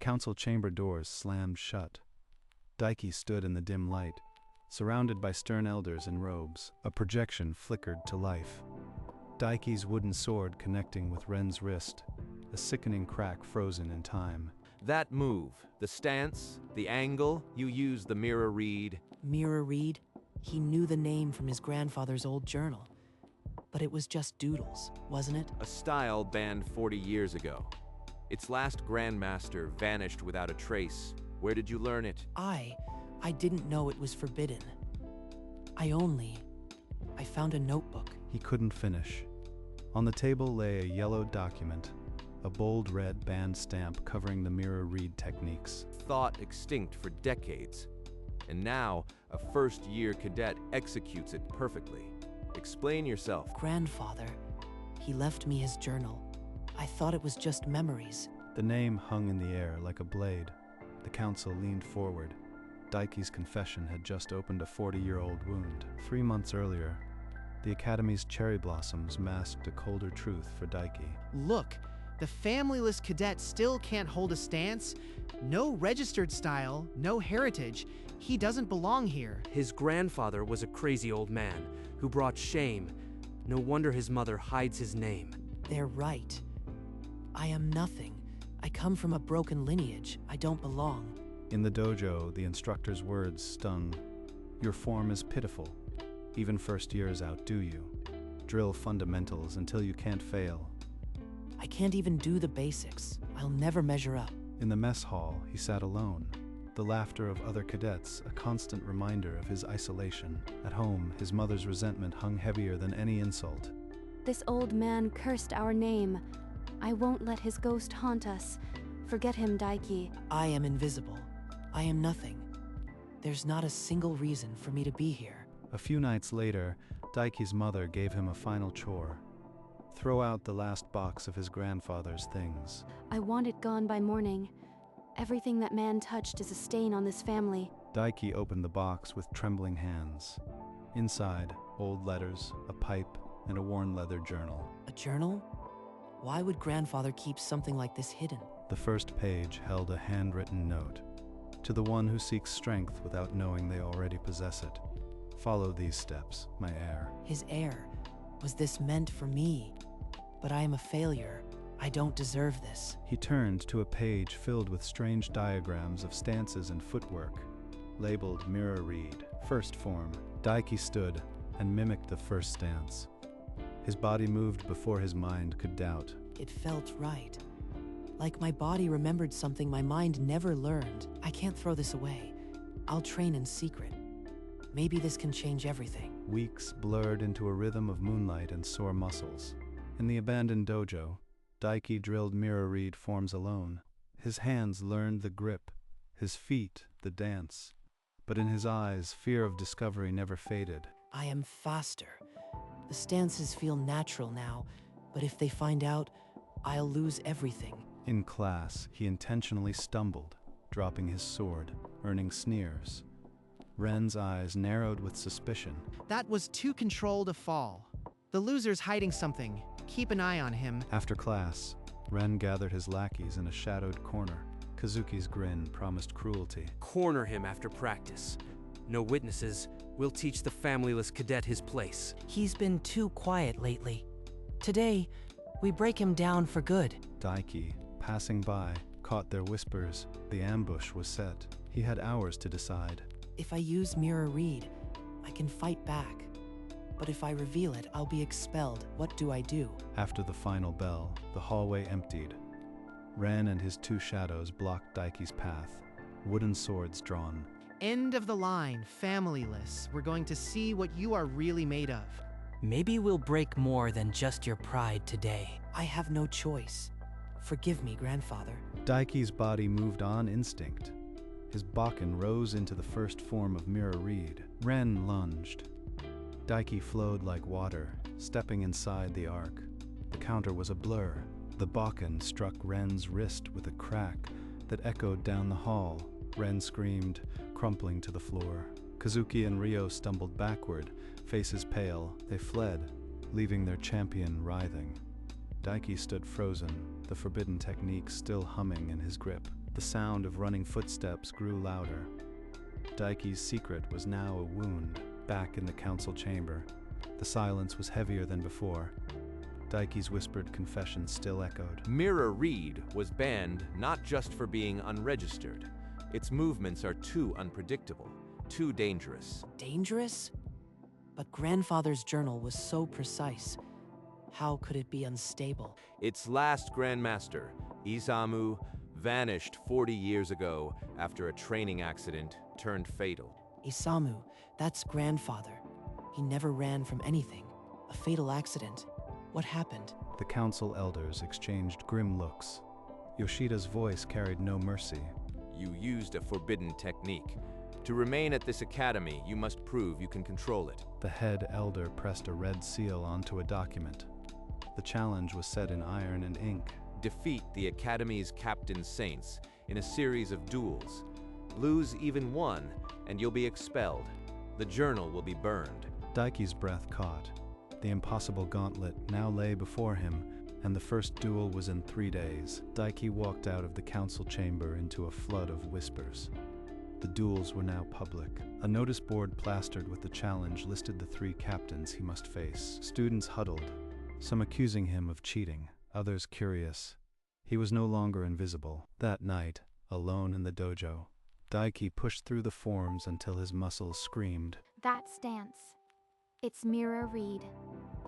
council chamber doors slammed shut. Daiki stood in the dim light, surrounded by stern elders in robes. A projection flickered to life. Daiki's wooden sword connecting with Ren's wrist, a sickening crack frozen in time. That move, the stance, the angle, you used the mirror read. Mirror read? He knew the name from his grandfather's old journal. But it was just doodles, wasn't it? A style banned 40 years ago. Its last grandmaster vanished without a trace. Where did you learn it? I didn't know it was forbidden. I found a notebook. He couldn't finish. On the table lay a yellow document, a bold red band stamp covering the mirror read techniques. Thought extinct for decades. And now, a first-year cadet executes it perfectly. Explain yourself. Grandfather, he left me his journal. I thought it was just memories. The name hung in the air like a blade. The council leaned forward. Daiki's confession had just opened a 40-year-old wound. 3 months earlier, the Academy's cherry blossoms masked a colder truth for Daiki. Look, the familyless cadet still can't hold a stance. No registered style, no heritage. He doesn't belong here. His grandfather was a crazy old man who brought shame. No wonder his mother hides his name. They're right. I am nothing. I come from a broken lineage. I don't belong. In the dojo, the instructor's words stung. Your form is pitiful. Even first years outdo you. Drill fundamentals until you can't fail. I can't even do the basics. I'll never measure up. In the mess hall, he sat alone. The laughter of other cadets, a constant reminder of his isolation. At home, his mother's resentment hung heavier than any insult. This old man cursed our name. I won't let his ghost haunt us. Forget him, Daiki. I am invisible. I am nothing. There's not a single reason for me to be here. A few nights later, Daiki's mother gave him a final chore. Throw out the last box of his grandfather's things. I want it gone by morning. Everything that man touched is a stain on this family. Daiki opened the box with trembling hands. Inside, old letters, a pipe, and a worn leather journal. A journal? Why would grandfather keep something like this hidden? The first page held a handwritten note. To the one who seeks strength without knowing they already possess it. Follow these steps, my heir. His heir? Was this meant for me? But I am a failure. I don't deserve this. He turned to a page filled with strange diagrams of stances and footwork, labeled mirror read, first form. Daiki stood and mimicked the first stance. His body moved before his mind could doubt. It felt right. Like my body remembered something my mind never learned. I can't throw this away. I'll train in secret. Maybe this can change everything. Weeks blurred into a rhythm of moonlight and sore muscles. In the abandoned dojo, Daiki drilled mirror read forms alone. His hands learned the grip, his feet the dance. But in his eyes, fear of discovery never faded. I am faster. The stances feel natural now, but if they find out, I'll lose everything. In class, he intentionally stumbled, dropping his sword, earning sneers. Ren's eyes narrowed with suspicion. That was too controlled a fall. The loser's hiding something. Keep an eye on him. After class, Ren gathered his lackeys in a shadowed corner. Kazuki's grin promised cruelty. Corner him after practice. No witnesses. We'll teach the familyless cadet his place. He's been too quiet lately. Today, we break him down for good. Daiki, passing by, caught their whispers. The ambush was set. He had hours to decide. If I use mirror read, I can fight back. But if I reveal it, I'll be expelled. What do I do? After the final bell, the hallway emptied. Ren and his two shadows blocked Daiki's path, wooden swords drawn. End of the line, familyless. We're going to see what you are really made of. Maybe we'll break more than just your pride today. I have no choice. Forgive me, grandfather. Daiki's body moved on instinct. His bakken rose into the first form of mirror read. Ren lunged. Daiki flowed like water, stepping inside the arc. The counter was a blur. The bakken struck Ren's wrist with a crack that echoed down the hall. Ren screamed, crumpling to the floor. Kazuki and Ryo stumbled backward, faces pale. They fled, leaving their champion writhing. Daiki stood frozen, the forbidden technique still humming in his grip. The sound of running footsteps grew louder. Daiki's secret was now a wound. Back in the council chamber, the silence was heavier than before. Daiki's whispered confession still echoed. Mira Reed was banned not just for being unregistered. Its movements are too unpredictable, too dangerous. Dangerous? But grandfather's journal was so precise. How could it be unstable? Its last Grandmaster, Isamu, vanished 40 years ago after a training accident turned fatal. Isamu, that's grandfather. He never ran from anything. A fatal accident. What happened? The council elders exchanged grim looks. Yoshida's voice carried no mercy. You used a forbidden technique. To remain at this academy, you must prove you can control it. The head elder pressed a red seal onto a document. The challenge was set in iron and ink. Defeat the academy's captain saints in a series of duels. Lose even one, and you'll be expelled. The journal will be burned. Daiki's breath caught. The impossible gauntlet now lay before him, and the first duel was in 3 days. Daiki walked out of the council chamber into a flood of whispers. The duels were now public. A notice board plastered with the challenge listed the 3 captains he must face. Students huddled, some accusing him of cheating, others curious. He was no longer invisible. That night, alone in the dojo, Daiki pushed through the forms until his muscles screamed. That stance. It's Mira Reed.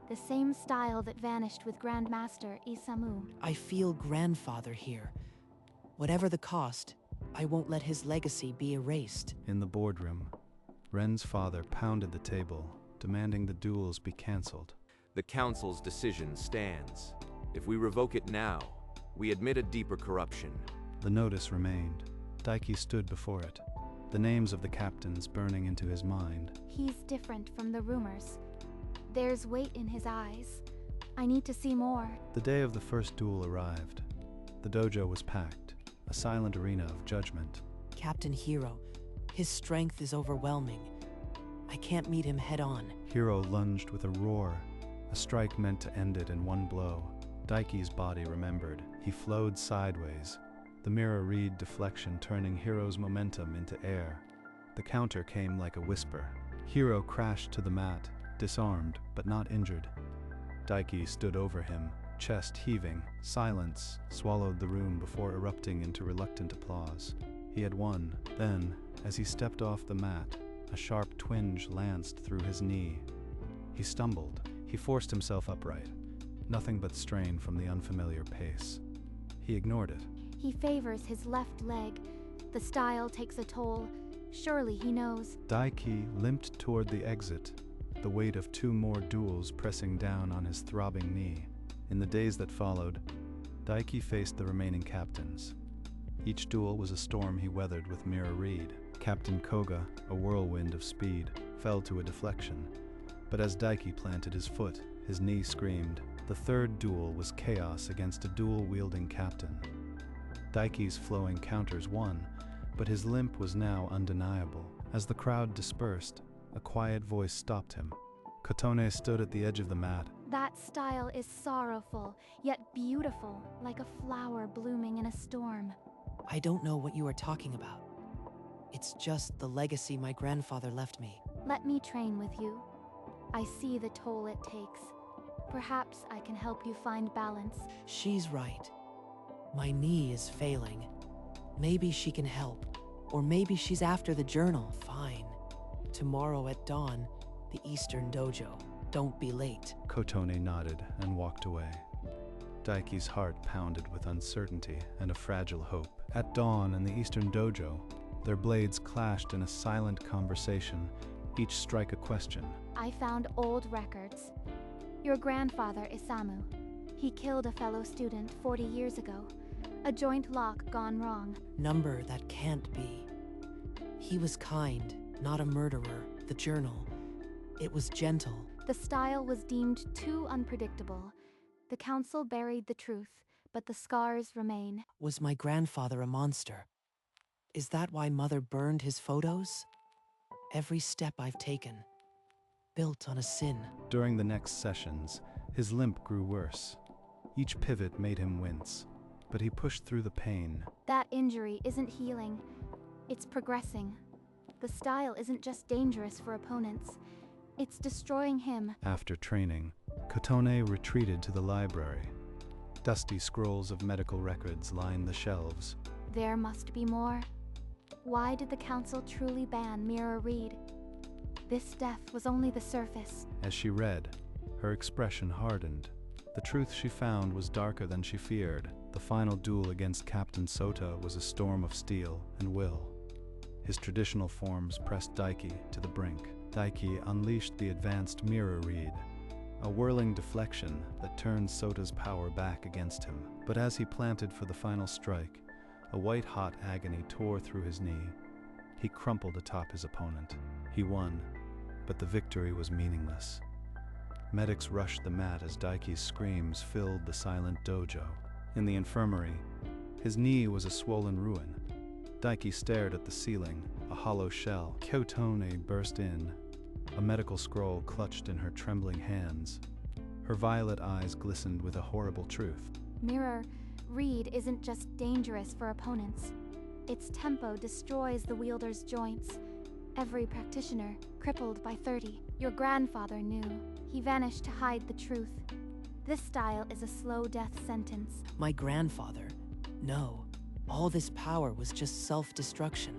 The same style that vanished with Grandmaster Isamu. I feel grandfather here. Whatever the cost, I won't let his legacy be erased. In the boardroom, Ren's father pounded the table, demanding the duels be cancelled. The council's decision stands. If we revoke it now, we admit a deeper corruption. The notice remained. Daiki stood before it, the names of the captains burning into his mind. He's different from the rumors. There's weight in his eyes. I need to see more. The day of the first duel arrived. The dojo was packed, a silent arena of judgment. Captain Hiro, his strength is overwhelming. I can't meet him head on. Hiro lunged with a roar, a strike meant to end it in one blow. Daiki's body remembered. He flowed sideways, the Mira Reed deflection turning Hiro's momentum into air. The counter came like a whisper. Hiro crashed to the mat, disarmed but not injured. Daiki stood over him, chest heaving. Silence swallowed the room before erupting into reluctant applause. He had won. Then, as he stepped off the mat, a sharp twinge lanced through his knee. He stumbled. He forced himself upright. Nothing but strain from the unfamiliar pace. He ignored it. He favors his left leg. The style takes a toll. Surely he knows. Daiki limped toward the exit, the weight of 2 more duels pressing down on his throbbing knee. In the days that followed, Daiki faced the remaining captains. Each duel was a storm he weathered with Mira Reed. Captain Koga, a whirlwind of speed, fell to a deflection. But as Daiki planted his foot, his knee screamed. The third duel was chaos against a dual-wielding captain. Daiki's flowing counters won, but his limp was now undeniable. As the crowd dispersed, a quiet voice stopped him. Kotone stood at the edge of the mat. That style is sorrowful, yet beautiful, like a flower blooming in a storm. I don't know what you are talking about. It's just the legacy my grandfather left me. Let me train with you. I see the toll it takes. Perhaps I can help you find balance. She's right. My knee is failing. Maybe she can help. Or maybe she's after the journal. Fine. Tomorrow at dawn, the Eastern Dojo. Don't be late. Kotone nodded and walked away. Daiki's heart pounded with uncertainty and a fragile hope. At dawn in the Eastern Dojo, their blades clashed in a silent conversation, each strike a question. I found old records. Your grandfather, Isamu. He killed a fellow student 40 years ago. A joint lock gone wrong. Number that can't be. He was kind, not a murderer. The journal. It was gentle. The style was deemed too unpredictable. The council buried the truth, but the scars remain. Was my grandfather a monster? Is that why Mother burned his photos? Every step I've taken, built on a sin. During the next sessions, his limp grew worse. Each pivot made him wince. but he pushed through the pain. That injury isn't healing. It's progressing. The style isn't just dangerous for opponents. It's destroying him. After training, Kotone retreated to the library. Dusty scrolls of medical records lined the shelves. There must be more. Why did the council truly ban Mirror Reed? This death was only the surface. As she read, her expression hardened. The truth she found was darker than she feared. The final duel against Captain Sota was a storm of steel and will. His traditional forms pressed Daiki to the brink. Daiki unleashed the advanced Mirror Reed, a whirling deflection that turned Sota's power back against him. But as he planted for the final strike, a white-hot agony tore through his knee. He crumpled atop his opponent. He won, but the victory was meaningless. Medics rushed the mat as Daiki's screams filled the silent dojo. In the infirmary, his knee was a swollen ruin. Daiki stared at the ceiling, a hollow shell. Kotone burst in, a medical scroll clutched in her trembling hands. Her violet eyes glistened with a horrible truth. Mirror Reed isn't just dangerous for opponents. Its tempo destroys the wielder's joints. Every practitioner, crippled by 30. Your grandfather knew. He vanished to hide the truth. This style is a slow death sentence. My grandfather? No. All this power was just self-destruction.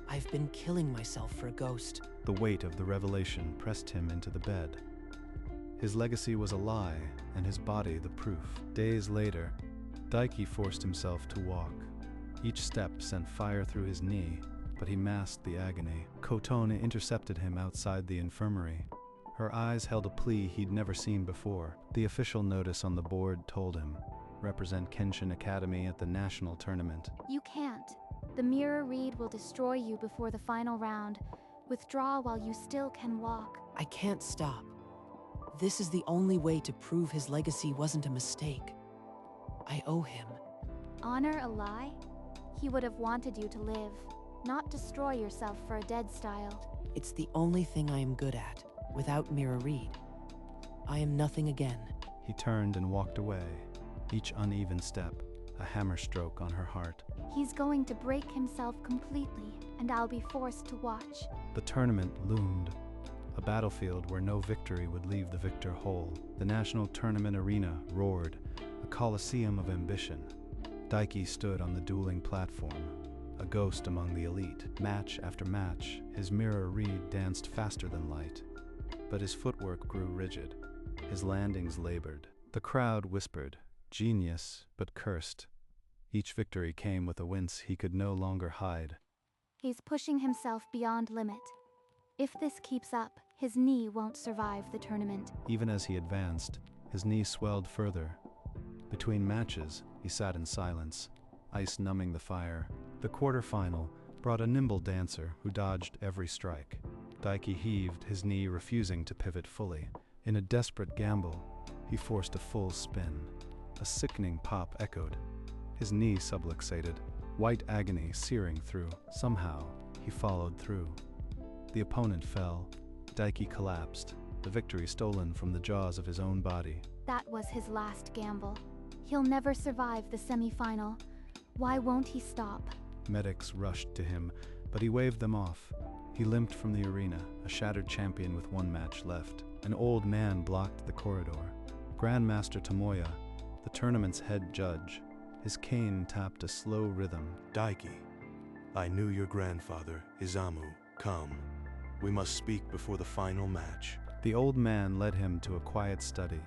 I've been killing myself for a ghost. The weight of the revelation pressed him into the bed. His legacy was a lie, and his body the proof. Days later, Daiki forced himself to walk. Each step sent fire through his knee, but he masked the agony. Kotone intercepted him outside the infirmary. Her eyes held a plea he'd never seen before. The official notice on the board told him, "Represent Kenshin Academy at the national tournament." You can't. The Mirror Reed will destroy you before the final round. Withdraw while you still can walk. I can't stop. This is the only way to prove his legacy wasn't a mistake. I owe him. Honor a lie? He would have wanted you to live, not destroy yourself for a dead style. It's the only thing I am good at. Without Mirror Reed, I am nothing again. He turned and walked away, each uneven step a hammer stroke on her heart. He's going to break himself completely, and I'll be forced to watch. The tournament loomed, a battlefield where no victory would leave the victor whole. The national tournament arena roared, a coliseum of ambition. Daiki stood on the dueling platform, a ghost among the elite. Match after match, his Mirror Reed danced faster than light. But his footwork grew rigid, his landings labored. The crowd whispered, genius, but cursed. Each victory came with a wince he could no longer hide. He's pushing himself beyond limit. If this keeps up, his knee won't survive the tournament. Even as he advanced, his knee swelled further. Between matches, he sat in silence, ice numbing the fire. The quarterfinal brought a nimble dancer who dodged every strike. Daiki heaved, his knee refusing to pivot fully. In a desperate gamble, he forced a full spin. A sickening pop echoed. His knee subluxated, white agony searing through. Somehow, he followed through. The opponent fell. Daiki collapsed, the victory stolen from the jaws of his own body. That was his last gamble. He'll never survive the semi-final. Why won't he stop? Medics rushed to him, but he waved them off. He limped from the arena, a shattered champion with one match left. An old man blocked the corridor. Grandmaster Tomoya, the tournament's head judge, his cane tapped a slow rhythm. Daiki, I knew your grandfather, Izamu. Come, we must speak before the final match. The old man led him to a quiet study,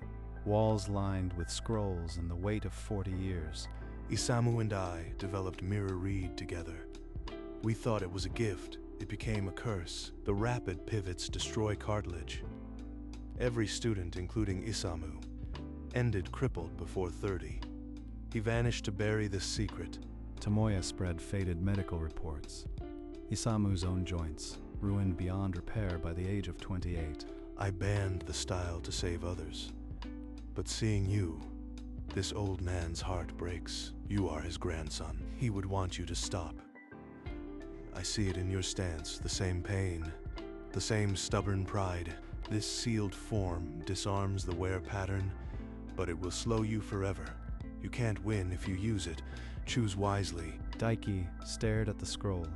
walls lined with scrolls and the weight of 40 years. Isamu and I developed Mirror Reed together. We thought it was a gift. It became a curse. The rapid pivots destroy cartilage. Every student, including Isamu, ended crippled before 30. He vanished to bury this secret. Tomoya spread faded medical reports. Isamu's own joints, ruined beyond repair by the age of 28. I banned the style to save others. But seeing you, this old man's heart breaks. You are his grandson. He would want you to stop. I see it in your stance, the same pain, the same stubborn pride. This sealed form disarms the wear pattern, but it will slow you forever. You can't win if you use it. Choose wisely. Daiki stared at the scroll.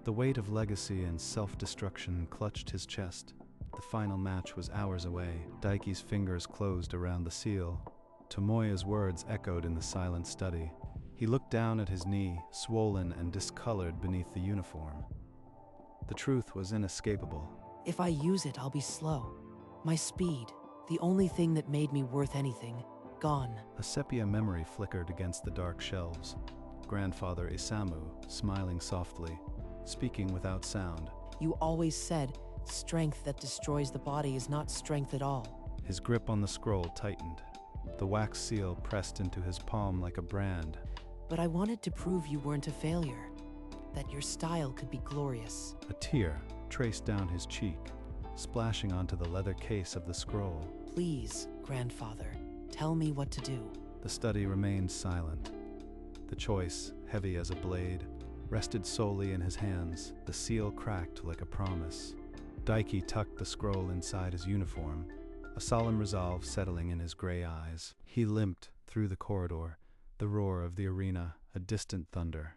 The weight of legacy and self-destruction clutched his chest. The final match was hours away. Daiki's fingers closed around the seal. Tomoya's words echoed in the silent study. He looked down at his knee, swollen and discolored beneath the uniform. The truth was inescapable. If I use it, I'll be slow. My speed, the only thing that made me worth anything, gone. A sepia memory flickered against the dark shelves. Grandfather Isamu, smiling softly, speaking without sound. You always said, strength that destroys the body is not strength at all. His grip on the scroll tightened. The wax seal pressed into his palm like a brand. But I wanted to prove you weren't a failure, that your style could be glorious. A tear traced down his cheek, splashing onto the leather case of the scroll. Please, grandfather, tell me what to do. The study remained silent. The choice, heavy as a blade, rested solely in his hands. The seal cracked like a promise. Daiki tucked the scroll inside his uniform, a solemn resolve settling in his gray eyes. He limped through the corridor, the roar of the arena a distant thunder.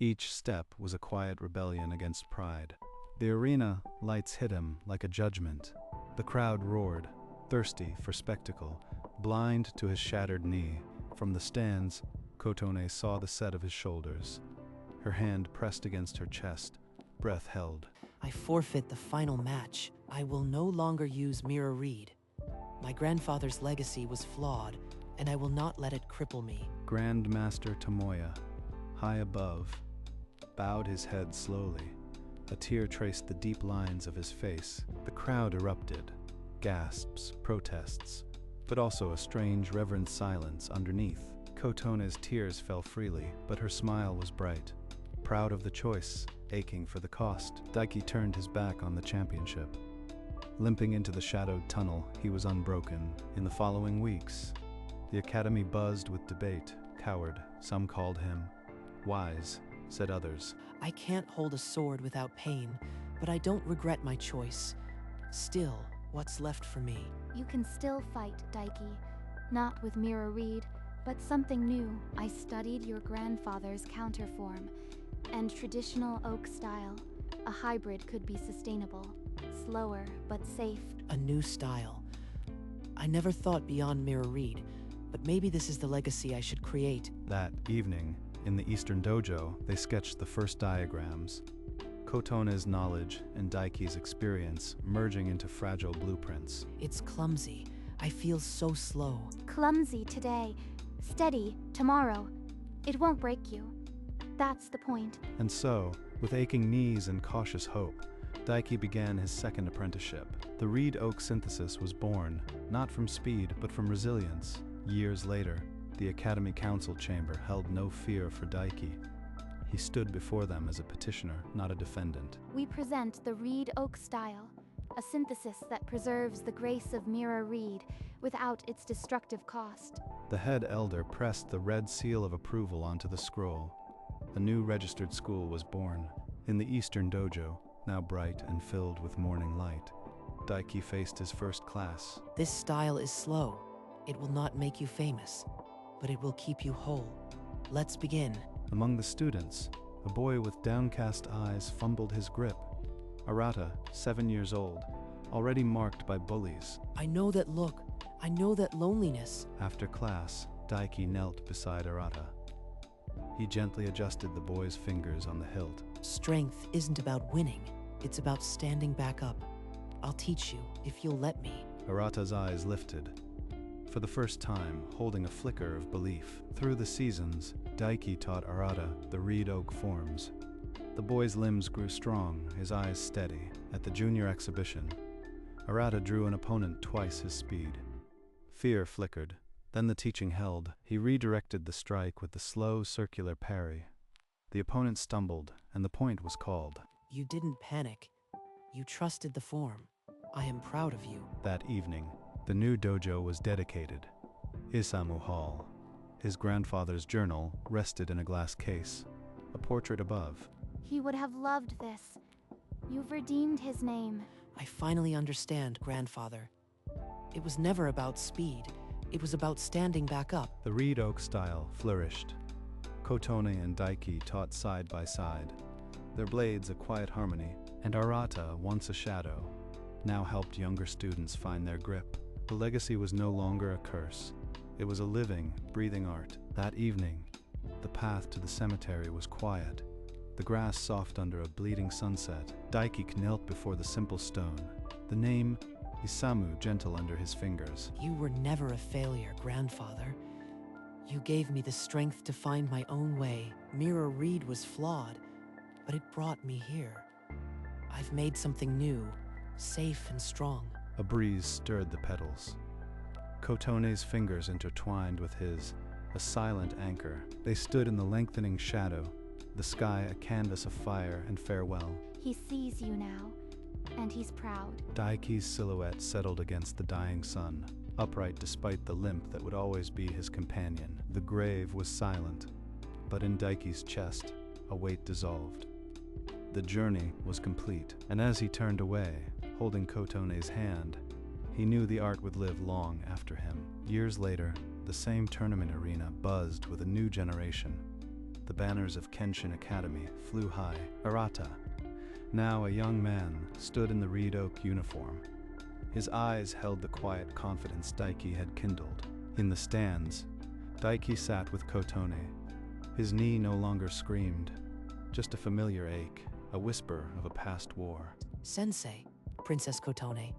Each step was a quiet rebellion against pride. The arena lights hit him like a judgment. The crowd roared, thirsty for spectacle, blind to his shattered knee. From the stands, Kotone saw the set of his shoulders. Her hand pressed against her chest, breath held. I forfeit the final match. I will no longer use Mirror Reed. My grandfather's legacy was flawed, and I will not let it cripple me. Grandmaster Tomoya, high above, bowed his head slowly. A tear traced the deep lines of his face. The crowd erupted, gasps, protests, but also a strange, reverent silence underneath. Kotone's tears fell freely, but her smile was bright. Proud of the choice, aching for the cost, Daiki turned his back on the championship. Limping into the shadowed tunnel, he was unbroken. In the following weeks, the academy buzzed with debate. Coward, some called him. Wise, said others. I can't hold a sword without pain, but I don't regret my choice. Still, what's left for me? You can still fight, Daiki. Not with Mirror Reed, but something new. I studied your grandfather's counterform and traditional oak style. A hybrid could be sustainable, slower but safe. A new style. I never thought beyond Mirror Reed, but maybe this is the legacy I should create. That evening, in the Eastern Dojo, they sketched the first diagrams. Kotone's knowledge and Daiki's experience merging into fragile blueprints. It's clumsy. I feel so slow. Clumsy today, steady tomorrow. It won't break you. That's the point. And so, with aching knees and cautious hope, Daiki began his second apprenticeship. The reed oak synthesis was born, not from speed, but from resilience. Years later, the Academy Council chamber held no fear for Daiki. He stood before them as a petitioner, not a defendant. We present the reed oak style, a synthesis that preserves the grace of Mirror Reed without its destructive cost. The head elder pressed the red seal of approval onto the scroll. A new registered school was born. In the Eastern Dojo, now bright and filled with morning light, Daiki faced his first class. This style is slow. It will not make you famous, but it will keep you whole. Let's begin. Among the students, a boy with downcast eyes fumbled his grip. Arata, 7 years old, already marked by bullies. I know that look. I know that loneliness. After class, Daiki knelt beside Arata. He gently adjusted the boy's fingers on the hilt. Strength isn't about winning. It's about standing back up. I'll teach you, if you'll let me. Arata's eyes lifted. For the first time, holding a flicker of belief. Through the seasons, Daiki taught Arata the reed oak forms. The boy's limbs grew strong, his eyes steady. At the junior exhibition, Arata drew an opponent twice his speed. Fear flickered. Then the teaching held. He redirected the strike with the slow, circular parry. The opponent stumbled, and the point was called. You didn't panic. You trusted the form. I am proud of you. That evening, the new dojo was dedicated. Isamu Hall. His grandfather's journal rested in a glass case, a portrait above. He would have loved this. You've redeemed his name. I finally understand, grandfather. It was never about speed. It was about standing back up. The reed oak style flourished. Kotone and Daiki taught side by side, their blades a quiet harmony, and Arata, once a shadow, now helped younger students find their grip. The legacy was no longer a curse. It was a living, breathing art. That evening, the path to the cemetery was quiet, the grass soft under a bleeding sunset. Daiki knelt before the simple stone, the name Isamu gentle under his fingers. You were never a failure, grandfather. You gave me the strength to find my own way. Mirror Reed was flawed, but it brought me here. I've made something new, safe and strong. A breeze stirred the petals. Kotone's fingers intertwined with his, a silent anchor. They stood in the lengthening shadow, the sky a canvas of fire and farewell. He sees you now, and he's proud. Daiki's silhouette settled against the dying sun, upright despite the limp that would always be his companion. The grave was silent, but in Daiki's chest, a weight dissolved. The journey was complete, and as he turned away, holding Kotone's hand, he knew the art would live long after him. Years later, the same tournament arena buzzed with a new generation. The banners of Kenshin Academy flew high. Arata, now a young man, stood in the reed oak uniform. His eyes held the quiet confidence Daiki had kindled. In the stands, Daiki sat with Kotone. His knee no longer screamed, just a familiar ache, a whisper of a past war. Sensei, Princess Kotone,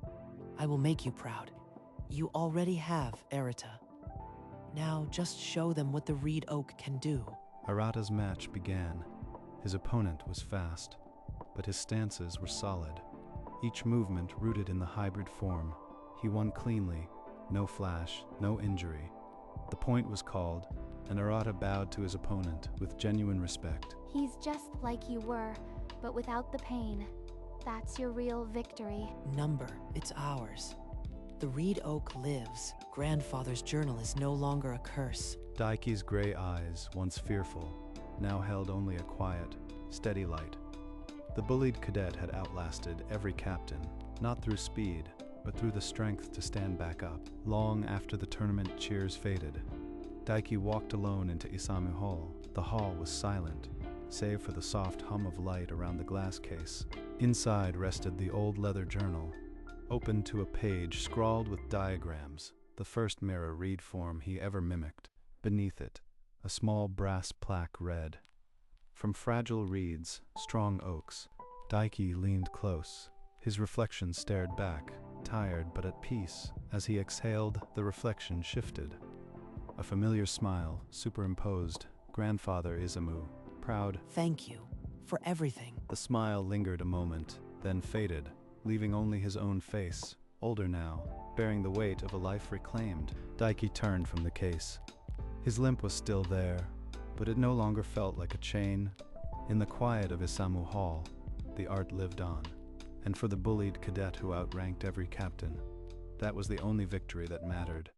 I will make you proud. You already have Arata. Now just show them what the reed oak can do. Arata's match began. His opponent was fast, but his stances were solid. Each movement rooted in the hybrid form. He won cleanly, no flash, no injury. The point was called, and Arata bowed to his opponent with genuine respect. He's just like you were, but without the pain. That's your real victory. Number, it's ours. The reed oak lives. Grandfather's journal is no longer a curse. Daiki's gray eyes, once fearful, now held only a quiet, steady light. The bullied cadet had outlasted every captain, not through speed, but through the strength to stand back up. Long after the tournament cheers faded, Daiki walked alone into Isamu Hall. The hall was silent, save for the soft hum of light around the glass case. Inside rested the old leather journal, open to a page scrawled with diagrams, the first mirror reed form he ever mimicked. Beneath it, a small brass plaque read, "From fragile reeds, strong oaks." Daiki leaned close. His reflection stared back, tired but at peace. As he exhaled, the reflection shifted. A familiar smile superimposed. Grandfather Isamu, proud. Thank you for everything. The smile lingered a moment, then faded, leaving only his own face, older now, bearing the weight of a life reclaimed. Daiki turned from the case. His limp was still there, but it no longer felt like a chain. In the quiet of Isamu Hall, the art lived on. And for the bullied cadet who outranked every captain, that was the only victory that mattered.